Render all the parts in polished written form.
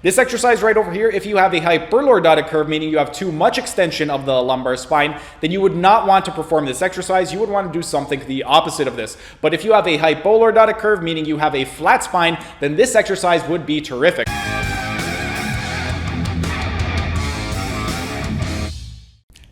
This exercise right over here, if you have a hyperlordotic curve, meaning you have too much extension of the lumbar spine, then you would not want to perform this exercise. You would want to do something the opposite of this. But if you have a hypolordotic curve, meaning you have a flat spine, then this exercise would be terrific.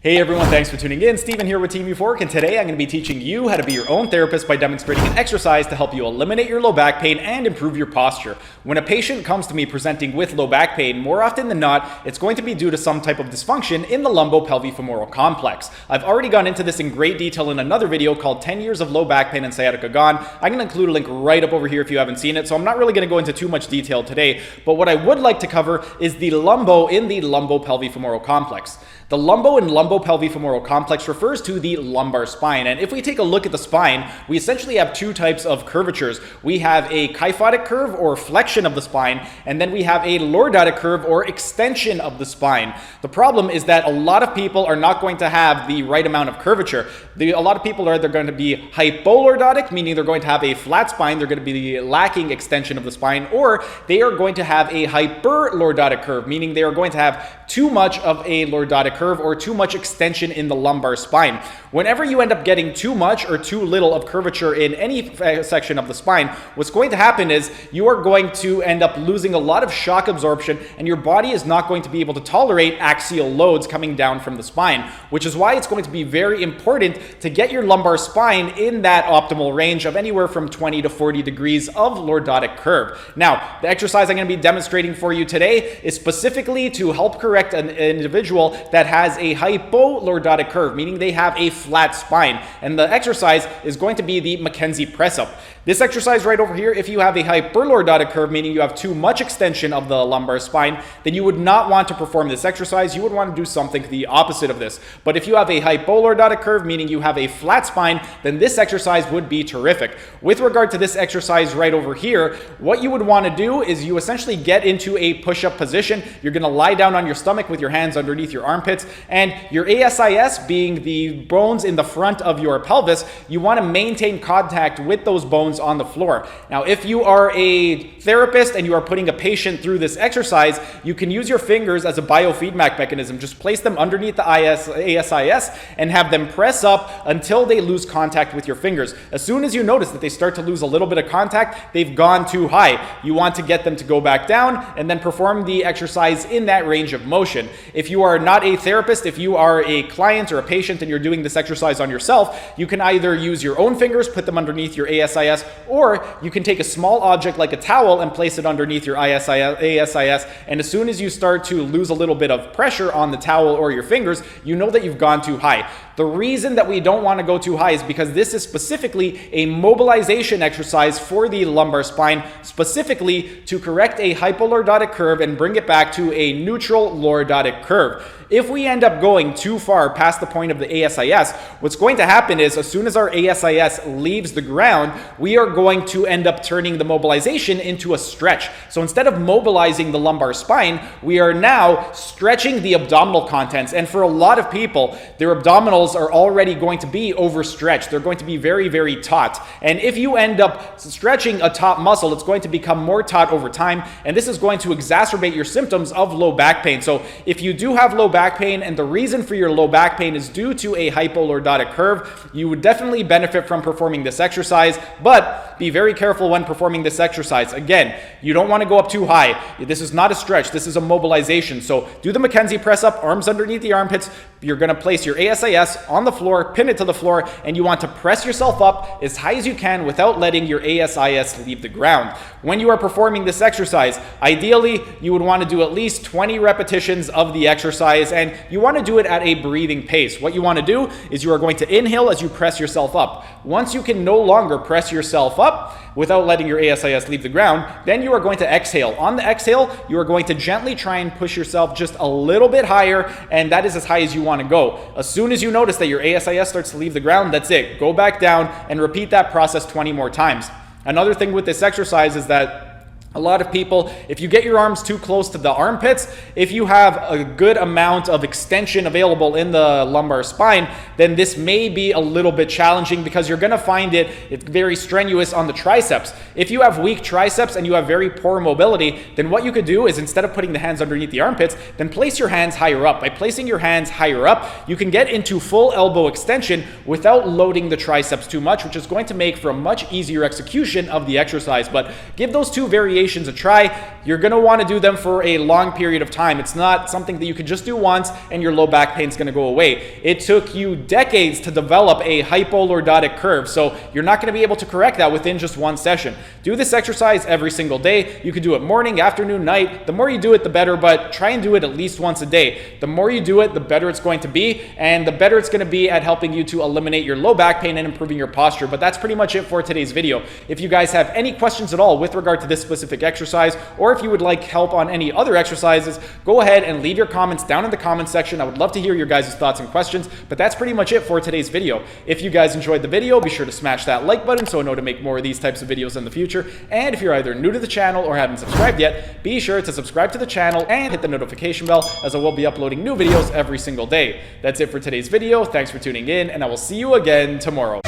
Hey everyone, thanks for tuning in. Steven here with Team Euphoric, and today I'm going to be teaching you how to be your own therapist by demonstrating an exercise to help you eliminate your low back pain and improve your posture. When a patient comes to me presenting with low back pain, more often than not, it's going to be due to some type of dysfunction in the lumbopelvifemoral complex. I've already gone into this in great detail in another video called 10 Years of Low Back Pain and Sciatica Gone. I'm going to include a link right up over here if you haven't seen it, so I'm not really going to go into too much detail today, but what I would like to cover is the lumbo in the lumbopelvifemoral complex. The lumbo and lumbopelvifemoral complex refers to the lumbar spine, and if we take a look at the spine, we essentially have two types of curvatures. We have a kyphotic curve or flexion of the spine, and then we have a lordotic curve or extension of the spine. The problem is that a lot of people are not going to have the right amount of curvature. A lot of people are either going to be hypolordotic, meaning they're going to have a flat spine, they're going to be lacking extension of the spine, or they are going to have a hyperlordotic curve, meaning they are going to have too much of a lordotic curve or too much extension in the lumbar spine. Whenever you end up getting too much or too little of curvature in any section of the spine, what's going to happen is you are going to end up losing a lot of shock absorption, and your body is not going to be able to tolerate axial loads coming down from the spine, which is why it's going to be very important to get your lumbar spine in that optimal range of anywhere from 20 to 40 degrees of lordotic curve. Now, the exercise I'm going to be demonstrating for you today is specifically to help correct an individual that has a hypolordotic curve, meaning they have a flat spine. And the exercise is going to be the McKenzie press up. This exercise right over here, if you have a hyperlordotic curve, meaning you have too much extension of the lumbar spine, then you would not want to perform this exercise. You would want to do something the opposite of this. But if you have a hypolordotic curve, meaning you have a flat spine, then this exercise would be terrific. With regard to this exercise right over here, what you would want to do is you essentially get into a push-up position. You're going to lie down on your stomach with your hands underneath your armpits, and your ASIS, being the bones in the front of your pelvis, you want to maintain contact with those bones on the floor. Now, if you are a therapist and you are putting a patient through this exercise, you can use your fingers as a biofeedback mechanism. Just place them underneath the ASIS and have them press up until they lose contact with your fingers. As soon as you notice that they start to lose a little bit of contact, they've gone too high. You want to get them to go back down and then perform the exercise in that range of motion. If you are not a therapist, if you are a client or a patient and you're doing this exercise on yourself, you can either use your own fingers, put them underneath your ASIS, or you can take a small object like a towel and place it underneath your ASIS, and as soon as you start to lose a little bit of pressure on the towel or your fingers, you know that you've gone too high. The reason that we don't want to go too high is because this is specifically a mobilization exercise for the lumbar spine, specifically to correct a hypolordotic curve and bring it back to a neutral lordotic curve. If we end up going too far past the point of the ASIS, what's going to happen is as soon as our ASIS leaves the ground, we are going to end up turning the mobilization into a stretch. So instead of mobilizing the lumbar spine, we are now stretching the abdominal contents. And for a lot of people, their abdominals are already going to be overstretched. They're going to be very, very taut. And if you end up stretching a taut muscle, it's going to become more taut over time. And this is going to exacerbate your symptoms of low back pain. So if you do have low back pain, and the reason for your low back pain is due to a hypolordotic curve, you would definitely benefit from performing this exercise, but be very careful when performing this exercise. Again, you don't want to go up too high. This is not a stretch, this is a mobilization. So do the McKenzie press up, arms underneath the armpits. You're going to place your ASIS on the floor, pin it to the floor, and you want to press yourself up as high as you can without letting your ASIS leave the ground. When you are performing this exercise, ideally, you would want to do at least 20 repetitions of the exercise, and you want to do it at a breathing pace. What you want to do is you are going to inhale as you press yourself up. Once you can no longer press yourself up without letting your ASIS leave the ground, then you are going to exhale. On the exhale, you are going to gently try and push yourself just a little bit higher, and that is as high as you want to go. As soon as you notice that your ASIS starts to leave the ground, that's it. Go back down and repeat that process 20 more times. Another thing with this exercise is that A lot of people, if you get your arms too close to the armpits, if you have a good amount of extension available in the lumbar spine, then this may be a little bit challenging because you're going to find it's very strenuous on the triceps. If you have weak triceps and you have very poor mobility, then what you could do is, instead of putting the hands underneath the armpits, then place your hands higher up. By placing your hands higher up, you can get into full elbow extension without loading the triceps too much, which is going to make for a much easier execution of the exercise. But give those two variations a try. You're going to want to do them for a long period of time. It's not something that you can just do once and your low back pain is going to go away. It took you decades to develop a hypolordotic curve, so you're not going to be able to correct that within just one session. Do this exercise every single day. You can do it morning, afternoon, night. The more you do it, the better, but try and do it at least once a day. The more you do it, the better it's going to be, and the better it's going to be at helping you to eliminate your low back pain and improving your posture. But that's pretty much it for today's video. If you guys have any questions at all with regard to this specific exercise, or if you would like help on any other exercises, go ahead and leave your comments down in the comments section. I would love to hear your guys' thoughts and questions, but that's pretty much it for today's video. If you guys enjoyed the video, be sure to smash that like button so I know to make more of these types of videos in the future. And if you're either new to the channel or haven't subscribed yet, be sure to subscribe to the channel and hit the notification bell, as I will be uploading new videos every single day. That's it for today's video. Thanks for tuning in, and I will see you again tomorrow.